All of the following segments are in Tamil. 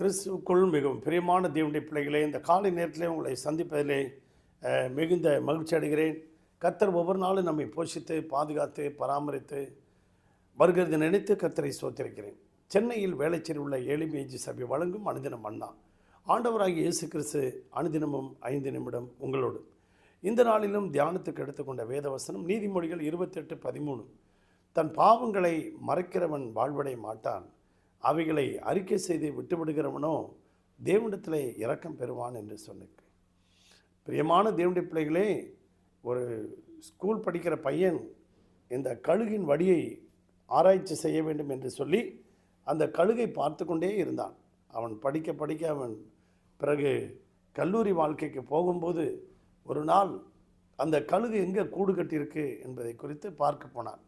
கிறிஸ்துவுக்குள் மிகவும் பிரியமான தேவனுடைய பிள்ளைகளே, இந்த காலை நேரத்திலே உங்களை சந்திப்பதிலே மிகுந்த மகிழ்ச்சி அடைகிறேன். கர்த்தர் ஒவ்வொரு நாளும் நம்மை போஷித்து பாதுகாத்து பராமரித்து வருகிறது நினைத்து கர்த்தரை ஸ்தோத்திரிக்கிறேன். சென்னையில் வேளச்சேரியில் உள்ள ஏழிமேஜி சபை வழங்கும் அனுதினம் அண்ணா. ஆண்டவராகிய இயேசு கிறிஸ்து அனுதினமும் 5 நிமிடம் உங்களோடு. இந்த நாளிலும் தியானத்துக்கு எடுத்துக்கொண்ட வேதவசனம் நீதிமொழிகள் 28:13. தன் பாவங்களை மறைக்கிறவன் வாழ்வடைய மாட்டான், அவைகளை அறிக்கை செய்து விட்டுவிடுகிறவனோ தேவனிடத்திலே இரக்கம் பெறுவான் என்று சொன்னேன். பிரியமான தேவனுடைய பிள்ளைகளே, ஒரு ஸ்கூல் படிக்கிற பையன் இந்த கழுகின் வடியை ஆராய்ச்சி செய்ய வேண்டும் என்று சொல்லி அந்த கழுகை பார்த்து கொண்டே இருந்தான். அவன் படிக்க படிக்க அவன் பிறகு கல்லூரி வாழ்க்கைக்கு போகும்போது ஒரு நாள் அந்த கழுகு எங்கே கூடு கட்டியிருக்கு என்பதை குறித்து பார்க்க போனான்.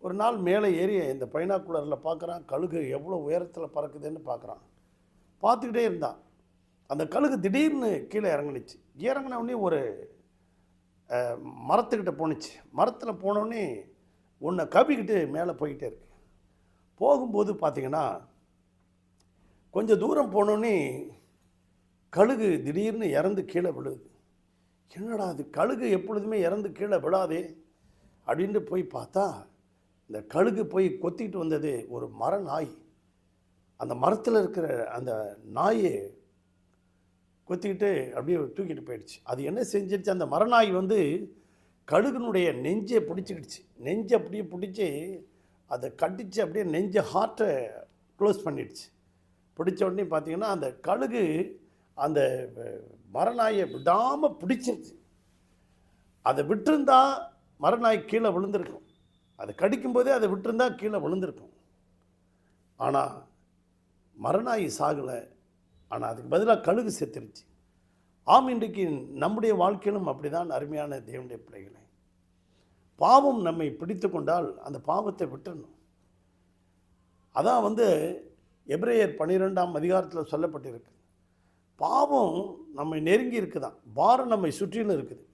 ஒரு நாள் மேலே ஏறி இந்த பைனாக்குலரில் பார்க்குறான், கழுகு எவ்வளோ உயரத்தில் பறக்குதுன்னு பார்க்குறான். பார்த்துக்கிட்டே இருந்தான். அந்த கழுகு திடீர்னு கீழே இறங்குனுச்சு. இறங்கினவுடனே ஒரு மரத்துக்கிட்ட போணுச்சு. மரத்தில் போனோடனே ஒன்றை கவிக்கிட்டு மேலே போய்கிட்டே இருக்கு. போகும்போது பார்த்திங்கன்னா கொஞ்சம் தூரம் போனோடனே கழுகு திடீர்னு இறந்து கீழே விழுது. என்னடா அது, கழுகு எப்பொழுதுமே இறந்து கீழே விழாதே அப்படின்ட்டு போய் பார்த்தா இந்த கழுகு போய் கொத்திக்கிட்டு வந்தது ஒரு மர நாய். அந்த மரத்தில் இருக்கிற அந்த நாயை கொத்திக்கிட்டு அப்படியே தூக்கிட்டு போயிடுச்சு. அது என்ன செஞ்சிருச்சு, அந்த மரநாய் வந்து கழுகுனுடைய நெஞ்சை பிடிச்சிக்கிடுச்சு. நெஞ்சை அப்படியே பிடிச்சி அதை கட்டிச்சு, அப்படியே நெஞ்சை ஹார்ட்டை க்ளோஸ் பண்ணிடுச்சு. பிடிச்ச உடனே பார்த்திங்கன்னா அந்த கழுகு அந்த மரநாயை விடாமல் பிடிச்சிருச்சு. அதை விட்டுருந்தா மரநாய் கீழே விழுந்திருக்கும். அதை கடிக்கும்போதே அதை விட்டுருந்தா கீழே விழுந்திருக்கும். ஆனால் மரநாய் சாகலை, ஆனால் அதுக்கு பதிலாக கழுகு செத்துருச்சு. ஆம், இன்றைக்கு நம்முடைய வாழ்க்கையிலும் அப்படி தான். அருமையான தேவனுடைய பிள்ளைகளை, பாவம் நம்மை பிடித்து கொண்டால் அந்த பாவத்தை விட்டுடணும். அதான் வந்து எபிரேயர் 12ஆம் அதிகாரத்தில் சொல்லப்பட்டிருக்கு. பாவம் நம்மை நெருங்கி இருக்குதான், பாரம் நம்மை சுற்றிலும் இருக்குது.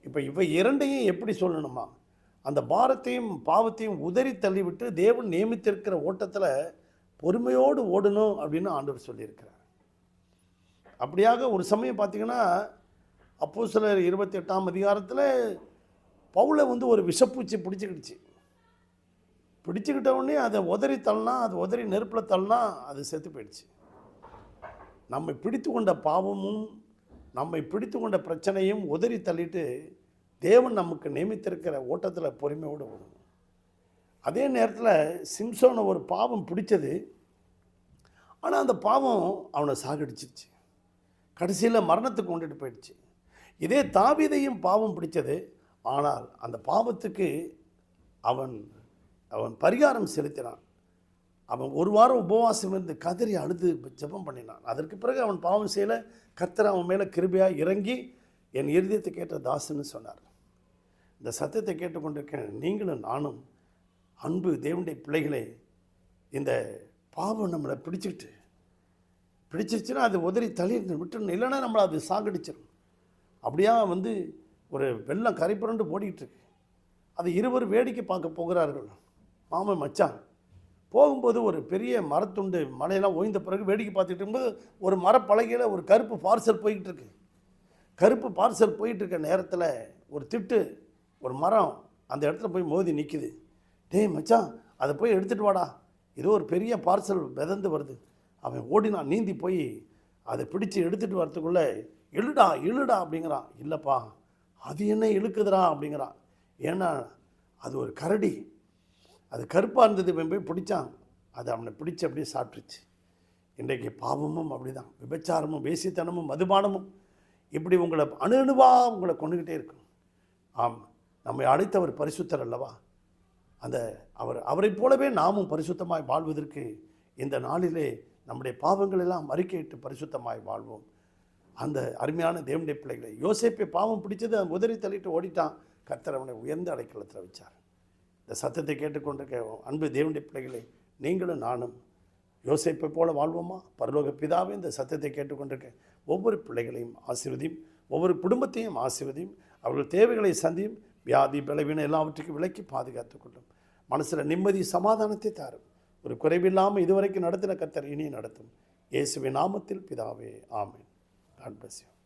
இப்போ இவை இரண்டையும் எப்படி சொல்லணுமா, அந்த பாரத்தையும் பாவத்தையும் உதறி தள்ளிவிட்டு தேவன் நியமித்திருக்கிற ஓட்டத்தில் பொறுமையோடு ஓடணும் அப்படின்னு ஆண்டவர் சொல்லியிருக்கிறார். அப்படியாக ஒரு சமயம் பார்த்திங்கன்னா அப்போஸ்தலர் 28ஆம் அதிகாரத்தில் பவுலை வந்து ஒரு விஷப்பூச்சி பிடிச்சிக்கிட்ட உடனே அதை உதறி தள்ளனா, அது உதறி நெருப்பில் தள்ளனா அது செத்து போயிடுச்சு. நம்மை பிடித்து கொண்ட பாவமும் நம்மை பிடித்து கொண்ட பிரச்சனையும் உதறி தள்ளிட்டு தேவன் நமக்கு நியமித்திருக்கிற ஓட்டத்தில் பொறுமையோடு ஓடணும். அதே நேரத்தில் சிம்சோனை ஒரு பாவம் பிடிச்சது, ஆனால் அந்த பாவம் அவனை சாகடிச்சிருச்சு, கடைசியில் மரணத்துக்கு கொண்டுட்டு போயிடுச்சு. இதே தாவீதையும் பாவம் பிடிச்சது, ஆனால் அந்த பாவத்துக்கு அவன் பரிகாரம் செலுத்தினான். அவன் ஒரு வாரம் உபவாசம் இருந்து கதறி அழுது ஜெபம் பண்ணினான். அதற்கு பிறகு அவன் பாவம் செய்யலை. கர்த்தர் அவன் மேலே கிருபையாக இறங்கி என் இருதயத்தை கேட்ட தாசுன்னு சொன்னார். இந்த சத்தத்தை கேட்டுக்கொண்டிருக்கேன் நீங்களும் நானும், அன்பு தேவனுடைய பிள்ளைகளே, இந்த பாவம் நம்மளை பிடிச்சிருச்சுன்னா அது உதறி தள்ளி விட்டுணும், இல்லைன்னா நம்மளை அது சாகடிச்சிடும். அப்படியா வந்து ஒரு வெள்ளம் கரை புரண்டு ஓடிக்கிட்டுருக்கு. அது இருவரும் வேடிக்கை பார்க்க போகிறார்கள், மாமன் மச்சான். போகும்போது ஒரு பெரிய மரத்துண்டு, மலையெல்லாம் ஓய்ந்த பிறகு வேடிக்கை பார்த்துட்டு இருக்கும்போது ஒரு மரப்பலகையில் ஒரு கருப்பு பார்சல் போய்கிட்டு இருக்கு. கருப்பு பார்சல் போயிட்டுருக்க நேரத்தில் ஒரு திட்டு, ஒரு மரம் அந்த இடத்துல போய் மோதி நிற்கிது. டேய் மச்சான், அதை போய் எடுத்துகிட்டு வாடா, ஏதோ ஒரு பெரிய பார்சல் மிதந்து வருது. அவன் ஓடினான், நீந்தி போய் அதை பிடிச்சி எடுத்துகிட்டு வரத்துக்குள்ளே இழுடா அப்படிங்கிறான். இல்லைப்பா, அது என்ன இழுக்குதுடா அப்படிங்கிறான். ஏன்னா அது ஒரு கரடி, அது கருப்பாக இருந்தது. இவன் போய் பிடிச்சான், அது அவனை பிடிச்சி அப்படியே சாப்பிட்டுருச்சு. இன்றைக்கு பாவமும் அப்படி தான், விபச்சாரமும் வேசித்தனமும் மதுபானமும் இப்படி உங்களை அணுவாக உங்களை கொண்டுக்கிட்டே இருக்கும். ஆம், நம்மை அழைத்தவர் பரிசுத்தர் அல்லவா, அந்த அவரை போலவே நாமும் பரிசுத்தமாய் வாழ்வதற்கு இந்த நாளிலே நம்முடைய பாவங்கள் எல்லாம் அறிக்கையிட்டு பரிசுத்தமாய் வாழ்வோம். அந்த அருமையான தேவனுடைய பிள்ளைகளை, யோசேப்பை பாவம் பிடிச்சது, அவன் உதறி தள்ளிட்டு ஓடிட்டான். கர்த்தர் அவனை உயர்ந்த அடைக்கலத்தில் வச்சார். இந்த சத்தத்தை கேட்டுக்கொண்டிருக்க அன்பு தேவனுடைய பிள்ளைகளை, நீங்களும் நானும் யோசேப்பை போல வாழ்வோமா? பரலோக பிதாவே, இந்த சத்தத்தை கேட்டுக்கொண்டிருக்க ஒவ்வொரு பிள்ளைகளையும் ஆசீர்வதியும், ஒவ்வொரு குடும்பத்தையும் ஆசீர்வதியும், அவர்கள் தேவைகளை சந்தியும், வியாதி பலவீனம் எல்லாவற்றுக்கும் விலக்கி பாதுகாத்துக்கொள்ளும். மனசில் நிம்மதி சமாதானத்தை தாரும். ஒரு குறைவில்லாமல் இதுவரைக்கும் நடத்தின கர்த்தர் இனியும் நடத்தும். இயேசுவின் நாமத்தில் பிதாவே, ஆமென். God bless you.